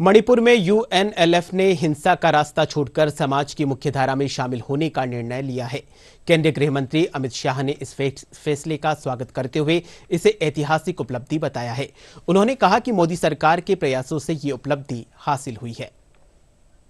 मणिपुर में यूएनएलएफ ने हिंसा का रास्ता छोड़कर समाज की मुख्यधारा में शामिल होने का निर्णय लिया है। केंद्रीय गृह मंत्री अमित शाह ने इस फैसले का स्वागत करते हुए इसे ऐतिहासिक उपलब्धि बताया है। उन्होंने कहा कि मोदी सरकार के प्रयासों से ये उपलब्धि हासिल हुई है।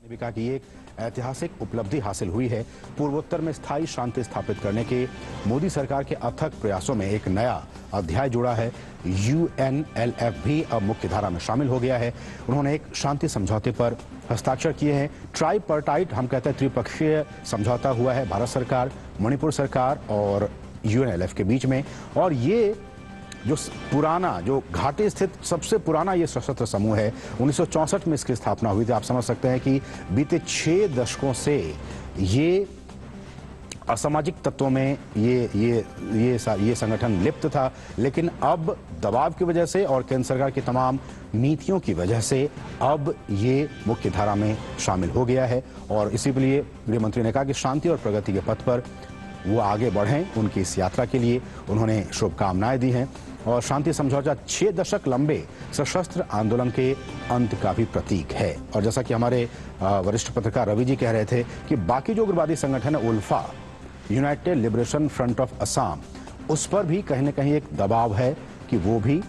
ने भी कहा कि ये ऐतिहासिक उपलब्धि हासिल हुई है। पूर्वोत्तर में स्थायी शांति स्थापित करने के मोदी सरकार के अथक प्रयासों में एक नया अध्याय जुड़ा है। यूएनएलएफ भी अब मुख्यधारा में शामिल हो गया है। उन्होंने एक शांति समझौते पर हस्ताक्षर किए हैं। ट्राइपार्टाइट हम कहते हैं त्रिपक्षीय समझौता हुआ है भारत सरकार, मणिपुर सरकार और यूएनएलएफ के बीच में। और ये जो घाटी स्थित सबसे पुराना ये सशस्त्र समूह है, 1964 में इसकी स्थापना हुई थी। आप समझ सकते हैं कि बीते 6 दशकों से ये असामाजिक तत्वों में ये संगठन लिप्त था, लेकिन अब दबाव की वजह से और केंद्र सरकार की तमाम नीतियों की वजह से अब ये मुख्यधारा में शामिल हो गया है। और इसी के लिए गृह मंत्री ने कहा कि शांति और प्रगति के पथ पर वो आगे बढ़ें। उनकी इस यात्रा के लिए उन्होंने शुभकामनाएं दी हैं। और शांति समझौता 6 दशक लंबे सशस्त्र आंदोलन के अंत का भी प्रतीक है। और जैसा कि हमारे वरिष्ठ पत्रकार रवि जी कह रहे थे कि बाकी जो उग्रवादी संगठन है ULFA, united liberation front of Assam, उस पर भी कहीं न कहीं एक दबाव है कि वो भी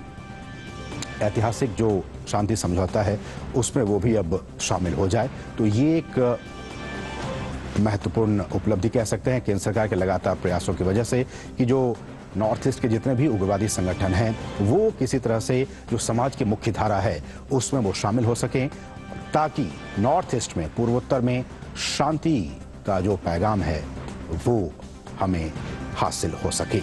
ऐतिहासिक जो शांति समझौता है उसमें वो भी अब शामिल हो जाए। तो ये एक महत्वपूर्ण उपलब्धि कह सकते हैं केंद्र सरकार के लगातार प्रयासों की वजह से कि जो नॉर्थ ईस्ट के जितने भी उग्रवादी संगठन हैं वो किसी तरह से जो समाज की मुख्य धारा है उसमें वो शामिल हो सकें, ताकि नॉर्थ ईस्ट में, पूर्वोत्तर में शांति का जो पैगाम है वो हमें हासिल हो सके।